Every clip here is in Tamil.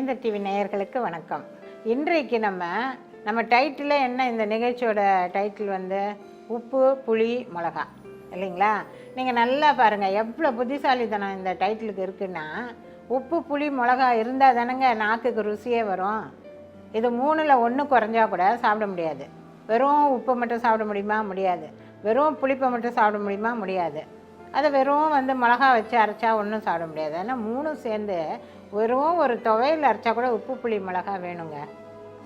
மகேந்திர டிவி நேயர்களுக்கு வணக்கம். இன்றைக்கு நம்ம டைட்டில் என்ன, இந்த நிகழ்ச்சியோட டைட்டில் வந்து உப்பு புளி மிளகா இல்லைங்களா? நீங்கள் நல்லா பாருங்கள், எவ்வளோ புத்திசாலித்தனம் இந்த டைட்டிலுக்கு இருக்குன்னா, உப்பு புளி மிளகா இருந்தால் தானேங்க நாக்குக்கு ருசியே வரும். இது மூணில் ஒன்று குறைஞ்சா கூட சாப்பிட முடியாது. வெறும் உப்பை மட்டும் சாப்பிட முடியுமா? முடியாது. வெறும் புளிப்பை மட்டும் சாப்பிட முடியுமா? முடியாது. அதை வெறும் மிளகா வச்சு அரைச்சா ஒன்றும் சாப்பிட முடியாது. ஆனால் மூணும் சேர்ந்து வெறும் ஒரு துவையல் அரைச்சா கூட உப்பு புளி மிளகா வேணுங்க.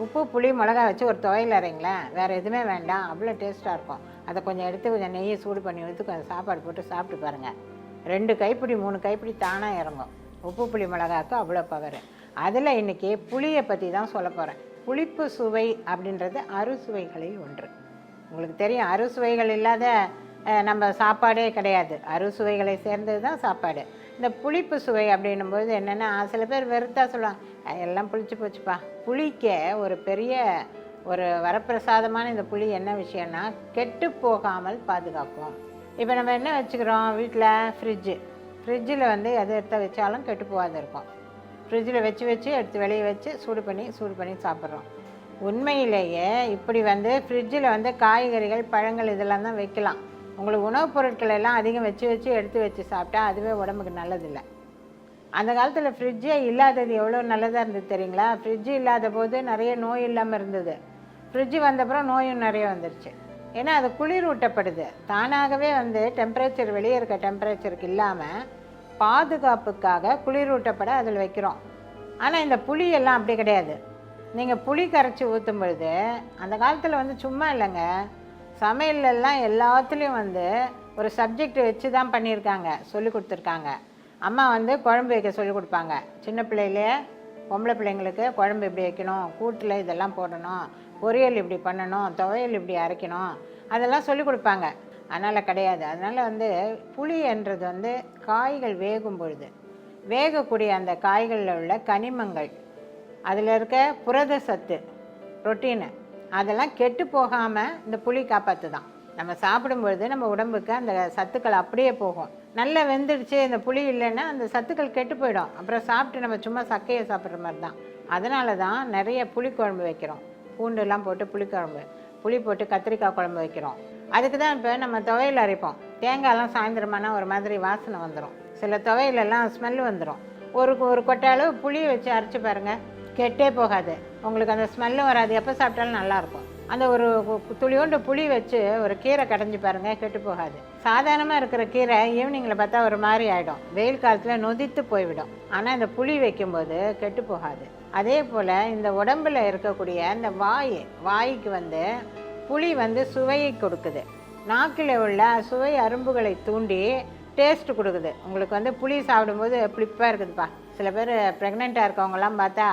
உப்பு புளி மிளகா வச்சு ஒரு துவையல் அரைங்களேன், வேறு எதுவுமே வேண்டாம், அவ்வளோ டேஸ்ட்டாக இருக்கும். அதை கொஞ்சம் எடுத்து கொஞ்சம் நெய்யை சூடு பண்ணி ஊற்றி கொஞ்சம் சாப்பாடு போட்டு சாப்பிட்டு பாருங்கள். 2 கைப்பிடி 3 கைப்பிடி தானாக இறங்கும். உப்பு புளி மிளகாவுக்கு அவ்வளோ பவர். அதில் இன்றைக்கி புளியை பற்றி தான் சொல்ல போகிறேன். புளிப்பு சுவை அப்படின்றது அறுசுவைகளில் ஒன்று. உங்களுக்கு தெரியும், அறுசுவைகள் இல்லாத நம்ம சாப்பாடே கிடையாது. அறுசுவைகளை சேர்ந்தது தான் சாப்பாடு. இந்த புளிப்பு சுவை அப்படின்னும்போது என்னென்னா, சில பேர் வெறுத்தா சொல்லுவாங்க, எல்லாம் புளிச்சு போச்சுப்பா. புளிக்க ஒரு பெரிய ஒரு வரப்பிரசாதமான இந்த புளி என்ன விஷயம்னா, கெட்டு போகாமல் பாதுகாப்போம். இப்போ நம்ம என்ன வச்சுக்கிறோம் வீட்டில்? ஃப்ரிட்ஜில் எதை எடுத்து வச்சாலும் கெட்டு போகாது இருக்கும். ஃப்ரிட்ஜில் வச்சு எடுத்து வெளியே வச்சு சூடு பண்ணி சாப்பிட்றோம். உண்மையிலேயே இப்படி ஃப்ரிட்ஜில் காய்கறிகள் பழங்கள் இதெல்லாம் தான் வைக்கலாம். உங்களுக்கு உணவுப் பொருட்கள் எல்லாம் அதிகம் வச்சு எடுத்து சாப்பிட்டா அதுவே உடம்புக்கு நல்லதில்லை. அந்த காலத்தில் ஃப்ரிட்ஜே இல்லாதது எவ்வளோ நல்லதாக இருந்தது தெரியுங்களா? ஃப்ரிட்ஜு இல்லாத போது நிறைய நோய் இல்லாமல் இருந்தது. ஃப்ரிட்ஜு வந்தப்புறம் நோயும் நிறைய வந்துருச்சு. ஏன்னா அது குளிர் ஊட்டப்படுது. தானாகவே டெம்பரேச்சர் வெளியே இருக்க டெம்பரேச்சருக்கு இல்லாமல் பாதுகாப்புக்காக குளிர் ஊட்டப்பட அதில் வைக்கிறோம். ஆனால் இந்த புளியெல்லாம் அப்படி கிடையாது. நீங்கள் புளி கரைச்சி ஊற்றும் பொழுது, அந்த காலத்தில் சும்மா இல்லைங்க, சமையல்லாம் எல்லாத்துலேயும் ஒரு சப்ஜெக்ட் வச்சு தான் பண்ணியிருக்காங்க, சொல்லி கொடுத்துருக்காங்க. அம்மா குழம்பு வைக்க சொல்லி கொடுப்பாங்க. சின்ன பிள்ளையிலே பொம்பளை பிள்ளைங்களுக்கு குழம்பு இப்படி வைக்கணும், கூட்டில் இதெல்லாம் போடணும், பொரியல் இப்படி பண்ணணும், துவையல் இப்படி அரைக்கணும், அதெல்லாம் சொல்லி கொடுப்பாங்க. அதனால் கிடையாது. அதனால் புளி என்றது காய்கள் வேகும் பொழுது வேகக்கூடிய அந்த காய்களில் உள்ள கனிமங்கள், அதில் இருக்க புரத சத்து, புரோட்டீனு, அதெல்லாம் கெட்டு போகாமல் இந்த புளி காப்பாற்று தான். நம்ம சாப்பிடும்பொழுது நம்ம உடம்புக்கு அந்த சத்துக்கள் அப்படியே போகும். நல்லா வெந்துடுச்சு, இந்த புளி இல்லைன்னா அந்த சத்துக்கள் கெட்டு போயிடும். அப்புறம் சாப்பிட்டு நம்ம சும்மா சக்கையை சாப்பிட்ற மாதிரி தான். அதனால தான் நிறைய புளிக்குழம்பு வைக்கிறோம். பூண்டுலாம் போட்டு புளிக்குழம்பு, புளி போட்டு கத்திரிக்காய் குழம்பு வைக்கிறோம். அதுக்கு தான் இப்போ நம்ம துவையல் அரைப்போம். தேங்காயெல்லாம் சாயந்தரமானா ஒரு மாதிரி வாசனை வந்துடும். சில துவையலெல்லாம் ஸ்மெல் வந்துடும். ஒரு கொட்டை அளவு புளியை வச்சு அரைச்சி பாருங்கள், கெட்டே போகாது. உங்களுக்கு அந்த ஸ்மெல்லும் வராது. எப்போ சாப்பிட்டாலும் நல்லாயிருக்கும். அந்த ஒரு துளியோண்டு புளி வச்சு ஒரு கீரை கடைஞ்சி பாருங்கள், கெட்டு போகாது. சாதாரணமாக இருக்கிற கீரை ஈவினிங்கில் பார்த்தா ஒரு மாதிரி ஆகிடும், வெயில் காலத்தில் நொதித்து போய்விடும். ஆனால் இந்த புளி வைக்கும்போது கெட்டு போகாது. அதே போல் இந்த உடம்பில் இருக்கக்கூடிய இந்த வாய்க்கு புளி சுவையை கொடுக்குது. நாக்கில் உள்ள சுவை அரும்புகளை தூண்டி டேஸ்ட்டு கொடுக்குது. உங்களுக்கு புளி சாப்பிடும்போது புளிப்பாக இருக்குதுப்பா. சில பேர் ப்ரெக்னெண்ட்டாக இருக்கவங்கலாம் பார்த்தா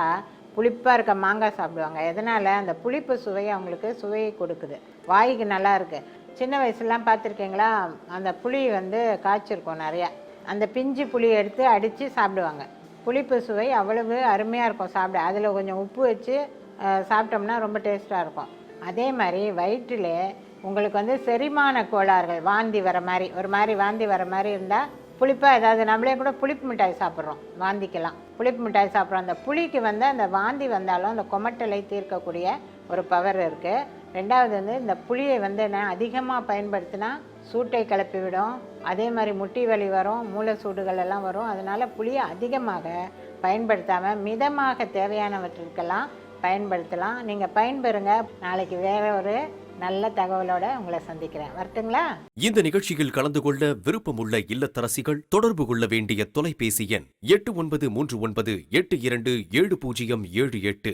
புளிப்பாக இருக்க மாங்காய் சாப்பிடுவாங்க. எதனால்? அந்த புளிப்பு சுவை அவங்களுக்கு சுவையை கொடுக்குது, வாய்க்கு நல்லா இருக்குது. சின்ன வயசுலாம் பார்த்துருக்கீங்களா? அந்த புளி காய்ச்சிருக்கும் நிறையா. அந்த பிஞ்சு புளியை எடுத்து அடித்து சாப்பிடுவாங்க. புளிப்பு சுவை அவ்வளவு அருமையாக இருக்கும் சாப்பிட. அதில் கொஞ்சம் உப்பு வச்சு சாப்பிட்டோம்னா ரொம்ப டேஸ்ட்டாக இருக்கும். அதே மாதிரி வயிற்றில் உங்களுக்கு செரிமான கோளாறுகள், வாந்தி வர மாதிரி, ஒரு மாதிரி வாந்தி வர மாதிரி இருந்தால் புளிப்பாக ஏதாவது, நம்மளே கூட புளிப்பு மிட்டாய் சாப்பிட்றோம் வாந்திக்கலாம். புளிப்பு மிட்டாய் சாப்பிட்றோம். அந்த புளிக்கு அந்த வாந்தி வந்தாலும் அந்த கொமட்டலை தீர்க்கக்கூடிய ஒரு பவர் இருக்குது. ரெண்டாவது இந்த புளியை நான் அதிகமாக பயன்படுத்தினா சூட்டை கிளப்பி விடும். அதே மாதிரி முட்டி வலி வரும், மூளை சூடுகள் எல்லாம் வரும். அதனால் புளியை அதிகமாக பயன்படுத்தாமல் மிதமாக தேவையானவற்றிற்கெல்லாம் பயன்படுத்தலாம். நீங்கள் பயன்பெறுங்க. நாளைக்கு வேற ஒரு நல்ல தகவலோட உங்களை சந்திக்கிறேன். வரட்டுங்களா? இந்த நிகழ்ச்சியில் கலந்து கொள்ள விருப்பமுள்ள இல்லத்தரசிகள் தொடர்பு கொள்ள வேண்டிய தொலைபேசி எண் 8939827078.